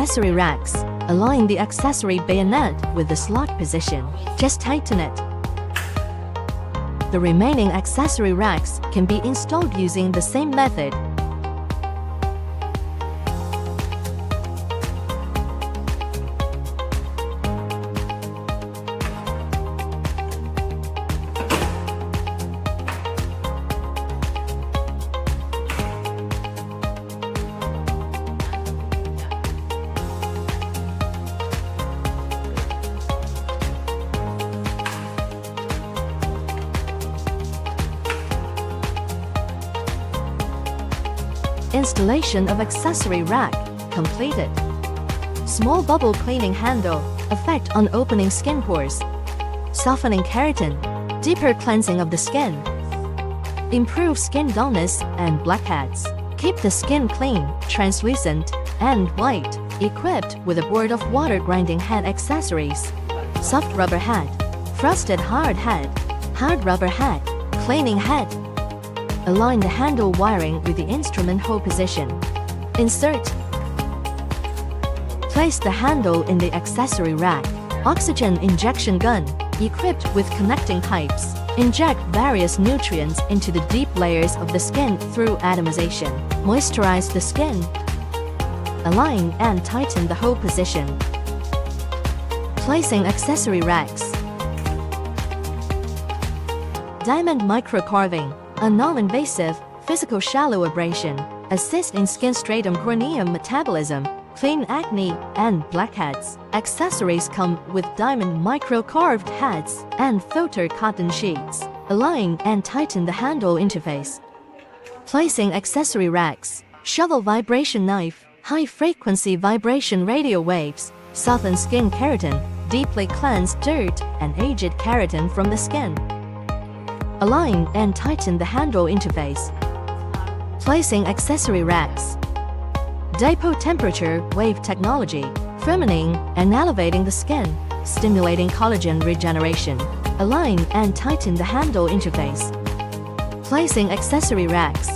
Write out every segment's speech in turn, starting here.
accessory racks. Align the accessory bayonet with the slot position. Just tighten it. The remaining accessory racks can be installed using the same method. Installation of accessory rack completed. Small bubble cleaning handle, effect on opening skin pores. Softening keratin, deeper cleansing of the skin. Improve skin dullness and blackheads. Keep the skin clean, translucent, and white. Equipped with a board of water grinding head accessories. Soft rubber head, frosted hard head, hard rubber head, cleaning head. Align the handle wiring with the instrument hole position. Insert. Place the handle in the accessory rack. Oxygen injection gun, equipped with connecting pipes. Inject various nutrients into the deep layers of the skin through atomization. Moisturize the skin. Align and tighten the hole position. Placing accessory racks. Diamond microcarving, a non-invasive, physical shallow abrasion, assist in skin stratum corneum metabolism, clean acne, and blackheads. Accessories come with diamond micro-carved heads and filter cotton sheets. Align and tighten the handle interface. Placing accessory racks. Shovel vibration knife, high-frequency vibration radio waves, soften skin keratin, deeply cleanse dirt and aged keratin from the skin. Align and tighten the handle interface. Placing accessory racks. Dipole temperature wave technology, firming and elevating the skin, stimulating collagen regeneration. Align and tighten the handle interface. Placing accessory racks.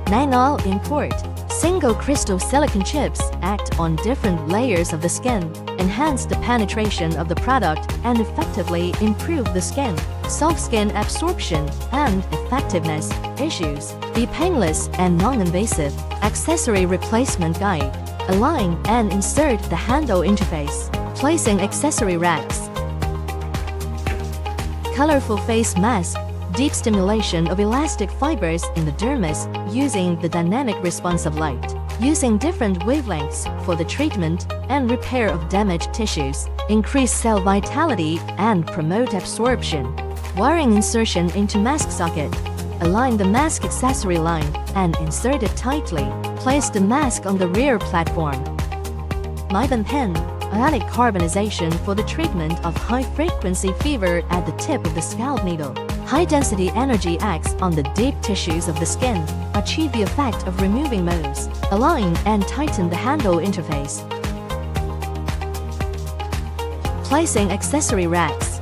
Nanol import. Single crystal silicon chips act on different layers of the skin, enhance the penetration of the product, and effectively improve the skin, soft skin absorption, and effectiveness issues. Be painless and non-invasive. Accessory replacement guide. Align and insert the handle interface. Placing accessory racks. Colorful face mask. Deep stimulation of elastic fibers in the dermis using the dynamic response of light. Using different wavelengths for the treatment and repair of damaged tissues. Increase cell vitality and promote absorption. Wiring insertion into mask socket. Align the mask accessory line and insert it tightly. Place the mask on the rear platform. Maiban pen. Ionic carbonization for the treatment of high-frequency fever at the tip of the scalp needle. High-density energy acts on the deep tissues of the skin. Achieve the effect of removing moles. Align and tighten the handle interface. Placing accessory racks.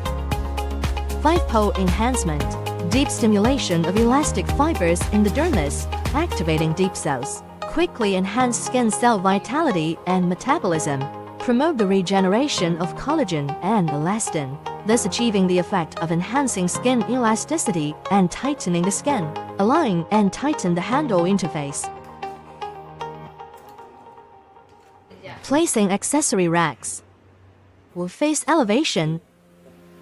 5-pole enhancement. Deep stimulation of elastic fibers in the dermis, activating deep cells. Quickly enhance skin cell vitality and metabolism. Promote the regeneration of collagen and elastin, thus achieving the effect of enhancing skin elasticity and tightening the skin. Align and tighten the handle interface. Placing accessory racks. With face elevation.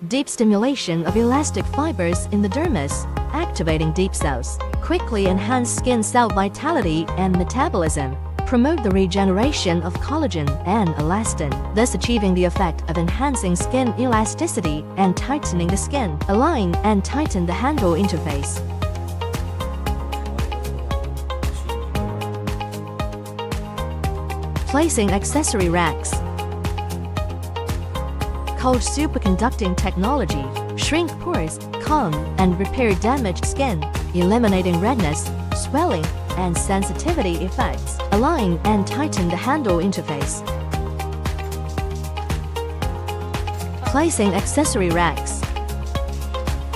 Deep stimulation of elastic fibers in the dermis, activating deep cells. Quickly enhance skin cell vitality and metabolism. Promote the regeneration of collagen and elastin, thus achieving the effect of enhancing skin elasticity and tightening the skin. Align and tighten the handle interface. Placing accessory racks. Cold superconducting technology, shrink pores, calm and repair damaged skin, eliminating redness, swelling, and sensitivity effects. Align and tighten the handle interface. Placing accessory racks.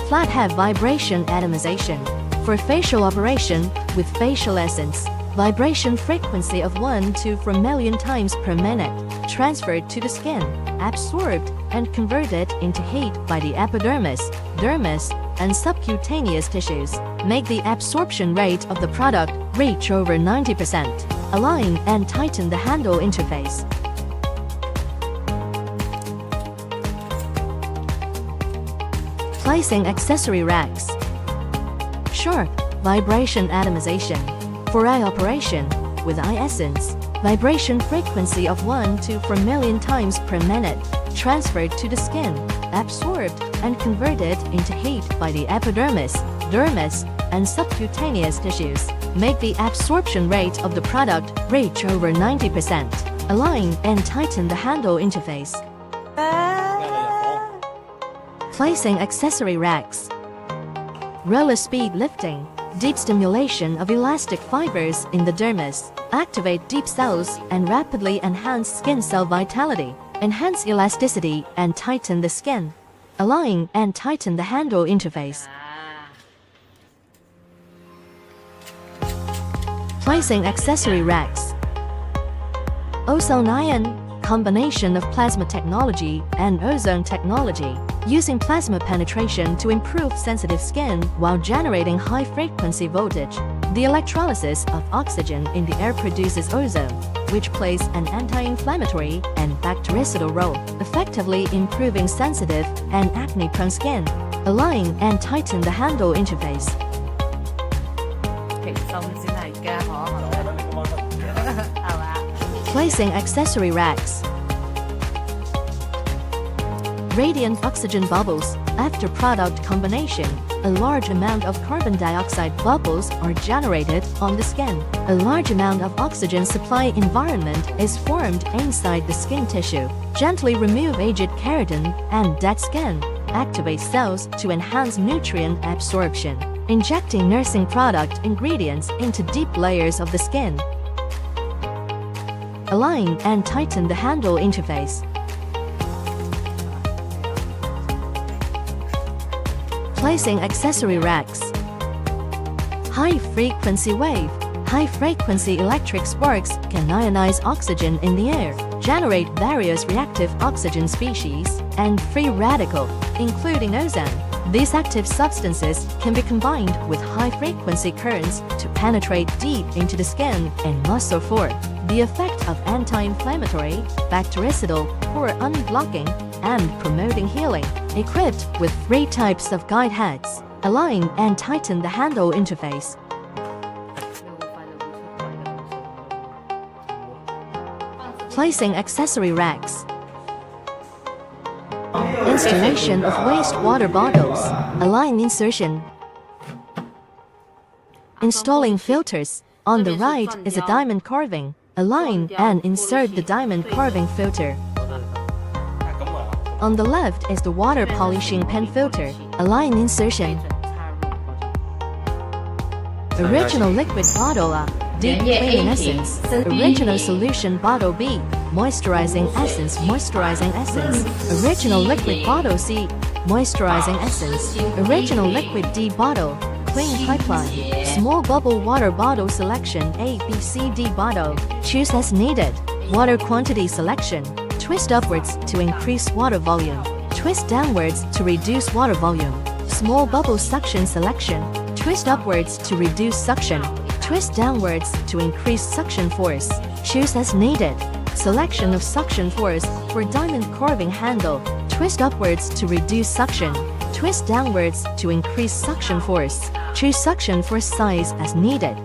Flathead vibration atomization. For facial operation with facial essence. Vibration frequency of 1 to 4 million times per minute, transferred to the skin, absorbed and converted into heat by the epidermis, dermis, and subcutaneous tissues, make the absorption rate of the product reach over 90%. Align and tighten the handle interface. Placing accessory racks. Sharp vibration atomization. For eye operation, with eye essence, vibration frequency of 1 to 4 million times per minute, transferred to the skin, absorbed and converted into heat by the epidermis, dermis, and subcutaneous tissues, make the absorption rate of the product reach over 90%. Align and tighten the handle interface. Placing accessory racks. Roller speed lifting. Deep stimulation of elastic fibers in the dermis, activate deep cells and rapidly enhance skin cell vitality, enhance elasticity and tighten the skin. Align and tighten the handle interface. Placing accessory racks. Ozone ion. Combination of plasma technology and ozone technology, using plasma penetration to improve sensitive skin while generating high-frequency voltage. The electrolysis of oxygen in the air produces ozone, which plays an anti-inflammatory and bactericidal role, effectively improving sensitive and acne-prone skin. Align and tighten the handle interface. Placing accessory racks. Radiant oxygen bubbles. After product combination, a large amount of carbon dioxide bubbles are generated on the skin. A large amount of oxygen supply environment is formed inside the skin tissue. Gently remove aged keratin and dead skin. Activate cells to enhance nutrient absorption. Injecting nursing product ingredients into deep layers of the skin. Align and tighten the handle interface. Placing accessory racks. High-frequency wave. High-frequency electric sparks can ionize oxygen in the air, generate various reactive oxygen species, and free radical, including ozone. These active substances can be combined with high-frequency currents to penetrate deep into the skin and muscle for the effect of anti-inflammatory, bactericidal, pore unblocking, and promoting healing. Equipped with 3 types of guide heads. Align and tighten the handle interface. Placing accessory racks. Installation of wastewater bottles. Align insertion. Installing filters. On the right is a diamond carving. Align and insert the diamond carving filter. On the left is the water polishing pen filter. Align insertion. Original liquid bottle A. Deep cleaning essence. Original solution bottle B. Moisturizing essence. Moisturizing essence. Original liquid bottle C. Moisturizing essence. Original liquid D bottle. Clean pipeline. Small bubble water bottle selection A, B, C, D bottle. Choose as needed. Water quantity selection. Twist upwards to increase water volume. Twist downwards to reduce water volume. Small bubble suction selection. Twist upwards to reduce suction. Twist downwards to increase suction force. Choose as needed. Selection of suction force for diamond carving handle. Twist upwards to reduce suction. Twist downwards to increase suction force. Choose suction force size as needed.